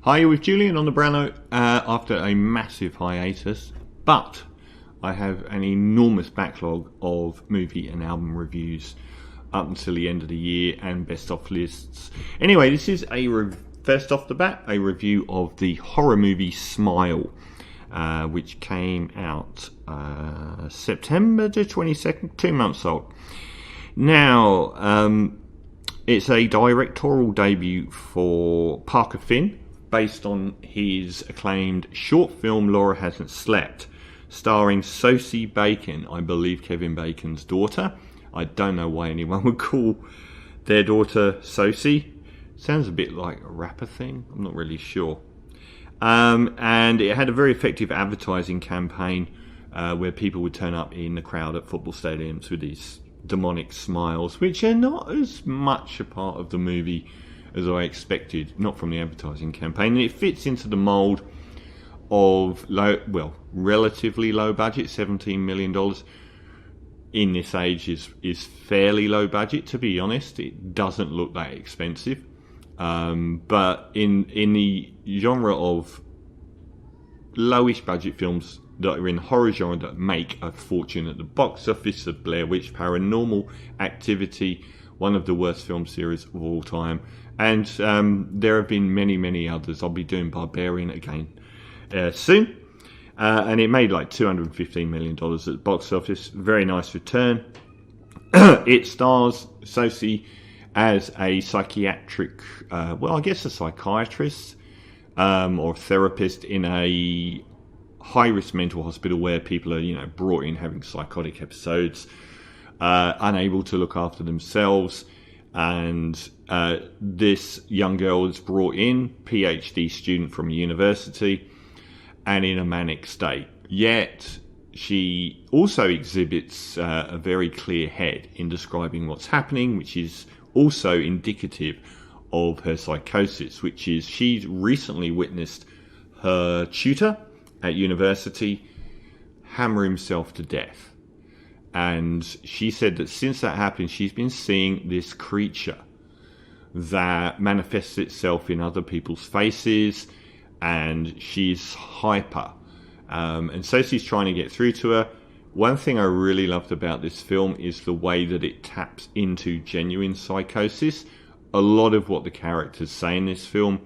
Hi, you're with Julian on the Brown Note after a massive hiatus, but I have an enormous backlog of movie and album reviews up until the end of the year and best of lists. Anyway, this is first off the bat, a review of the horror movie Smile, which came out September the 22nd, 2 months old. Now, it's a directorial debut for Parker Finn, based on his acclaimed short film Laura Hasn't Slept, starring Sosie Bacon, I believe Kevin Bacon's daughter. I don't know why anyone would call their daughter Sosie. Sounds a bit like a rapper thing, I'm not really sure. And it had a very effective advertising campaign where people would turn up in the crowd at football stadiums with these demonic smiles, which are not as much a part of the movie as I expected, not from the advertising campaign. And it fits into the mould of relatively low budget, $17 million. In this age is fairly low budget, to be honest. It doesn't look that expensive. But in the genre of lowish budget films that are in the horror genre that make a fortune at the box office, of Blair Witch, Paranormal Activity, one of the worst film series of all time. And there have been many, many others. I'll be doing Barbarian again soon. And it made like $215 million at the box office. Very nice return. It stars Sosie as a psychiatric, a psychiatrist or therapist in a high-risk mental hospital where people are, brought in having psychotic episodes, unable to look after themselves. And this young girl is brought in, PhD student from a university, and in a manic state. Yet she also exhibits a very clear head in describing what's happening, which is also indicative of her psychosis, which is she's recently witnessed her tutor at university hammer himself to death. And she said that since that happened, she's been seeing this creature that manifests itself in other people's faces, and she's hyper. And so she's trying to get through to her. One thing I really loved about this film is the way that it taps into genuine psychosis. A lot of what the characters say in this film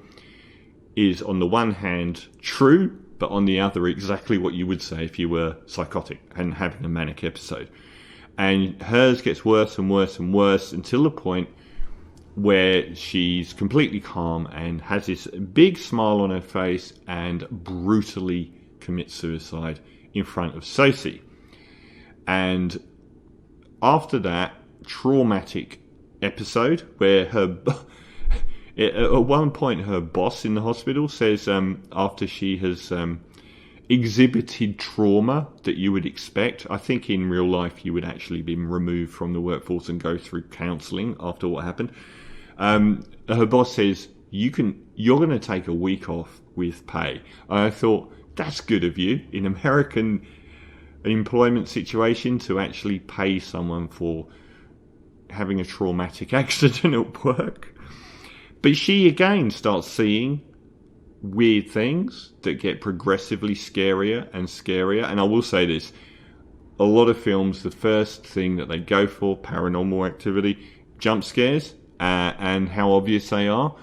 is, on the one hand, true, but on the other, exactly what you would say if you were psychotic and having a manic episode. And hers gets worse and worse and worse until the point where she's completely calm and has this big smile on her face and brutally commits suicide in front of Sosie. And after that traumatic episode where at one point her boss in the hospital says after she has exhibited trauma that you would expect, I think in real life you would actually be removed from the workforce and go through counselling after what happened. Her boss says, you're going to take a week off with pay. And I thought, that's good of you in American employment situation to actually pay someone for having a traumatic accident at work. But she again starts seeing weird things that get progressively scarier and scarier. And I will say this, a lot of films, the first thing that they go for, Paranormal Activity, jump scares, and how obvious they are.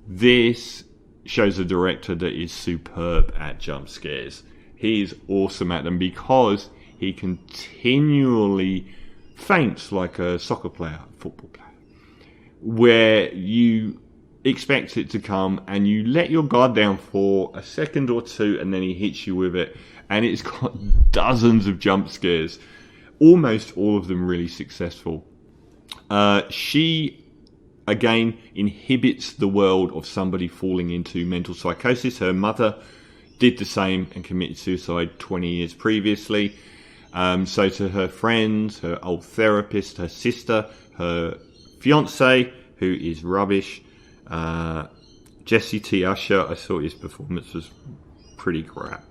This shows a director that is superb at jump scares. He is awesome at them because he continually faints like a soccer player, football player, where you expect it to come and you let your guard down for a second or two and then he hits you with it, and it's got dozens of jump scares, almost all of them really successful. She again inhibits the world of somebody falling into mental psychosis. Her mother did the same and committed suicide 20 years previously. So to her friends, her old therapist, her sister, her fiance, who is rubbish, Jesse T. Usher, I thought his performance was pretty crap.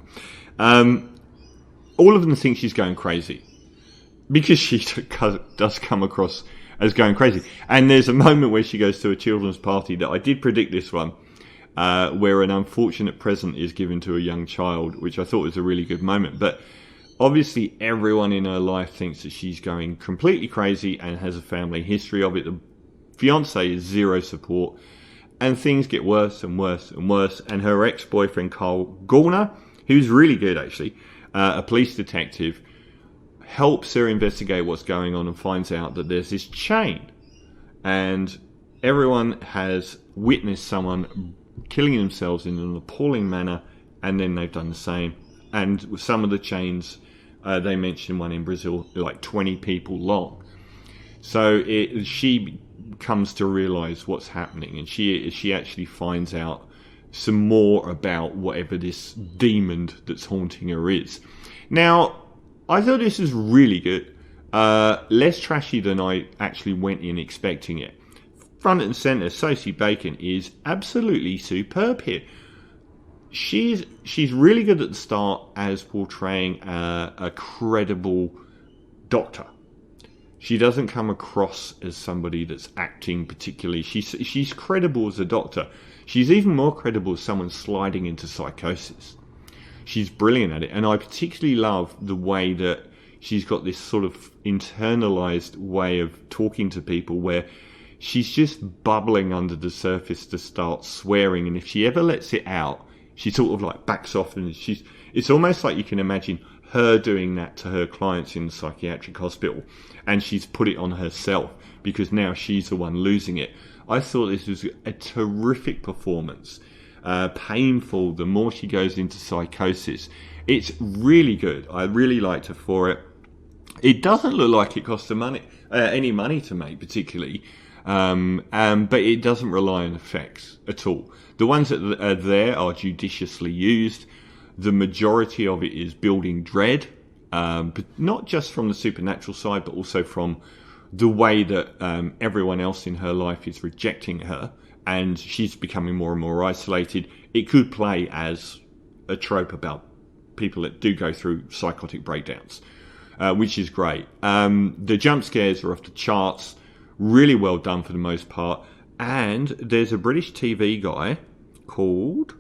All of them think she's going crazy because she does come across as going crazy. And there's a moment where she goes to a children's party that I did predict this one, where an unfortunate present is given to a young child, which I thought was a really good moment. But obviously everyone in her life thinks that she's going completely crazy and has a family history of it. The fiance is zero support, and things get worse and worse and worse. And her ex-boyfriend, Carl Gallner, who's really good actually, a police detective, helps her investigate what's going on and finds out that there's this chain. And everyone has witnessed someone killing themselves in an appalling manner, and then they've done the same. And with some of the chains, they mentioned one in Brazil, like 20 people long. So she comes to realise what's happening, and she actually finds out some more about whatever this demon that's haunting her is. Now, I thought this was really good. Less trashy than I actually went in expecting it. Front and centre, Sosie Bacon is absolutely superb here. She's really good at the start as portraying a credible doctor. She doesn't come across as somebody that's acting particularly. She's credible as a doctor. She's even more credible as someone sliding into psychosis. She's brilliant at it, and I particularly love the way that she's got this sort of internalized way of talking to people where she's just bubbling under the surface to start swearing, and if she ever lets it out, she sort of like backs off, and it's almost like you can imagine her doing that to her clients in the psychiatric hospital, and she's put it on herself because now she's the one losing it. I thought this was a terrific performance. Painful the more she goes into psychosis. It's really good. I really liked her for it. It doesn't look like it cost her any money to make particularly, but it doesn't rely on effects at all. The ones that are there are judiciously used. The majority of it is building dread, but not just from the supernatural side, but also from the way that everyone else in her life is rejecting her, and she's becoming more and more isolated. It could play as a trope about people that do go through psychotic breakdowns, which is great. The jump scares are off the charts, really well done for the most part. And there's a British TV guy called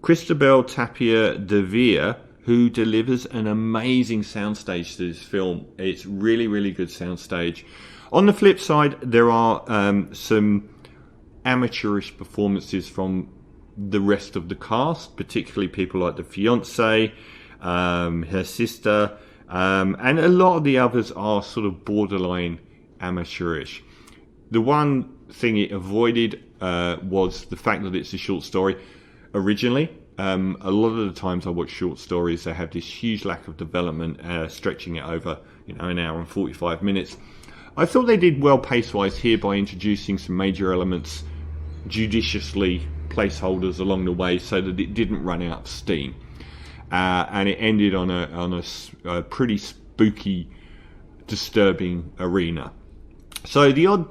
Christabel Tapia de Vere who delivers an amazing soundstage to this film. It's really, really good soundstage. On the flip side, there are some amateurish performances from the rest of the cast, particularly people like the fiance, her sister, and a lot of the others are sort of borderline amateurish. The one thing it avoided was the fact that it's a short story. Originally, a lot of the times I watch short stories, they have this huge lack of development, stretching it over an hour and 45 minutes. I thought they did well pace-wise here by introducing some major elements, judiciously placeholders along the way so that it didn't run out of steam. And it ended on a pretty spooky, disturbing arena. So the odd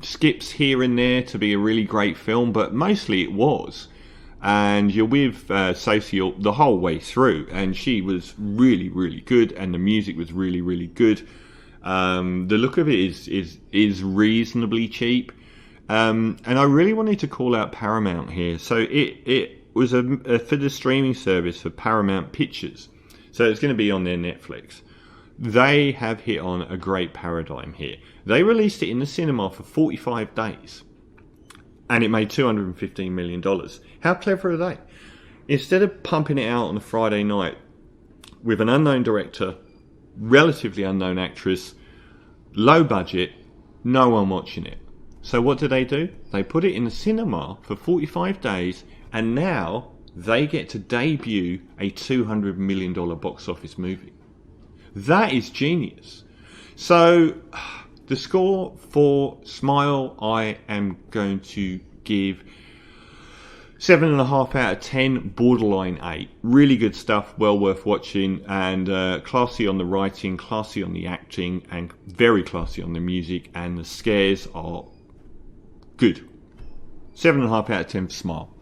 skips here and there to be a really great film, but mostly it was. And you're with Sosie the whole way through, and she was really, really good, and the music was really, really good. The look of it is reasonably cheap, and I really wanted to call out Paramount here. So it was for the streaming service for Paramount Pictures, so it's going to be on their Netflix. They have hit on a great paradigm here. They released it in the cinema for 45 days. And it made $215 million. How clever are they? Instead of pumping it out on a Friday night with an unknown director, relatively unknown actress, low budget, no one watching it. So what do? They put it in the cinema for 45 days, and now they get to debut a $200 million box office movie. That is genius. So the score for Smile, I am going to give 7.5 out of 10, borderline 8. Really good stuff, well worth watching, and classy on the writing, classy on the acting, and very classy on the music, and the scares are good. 7.5 out of 10 for Smile.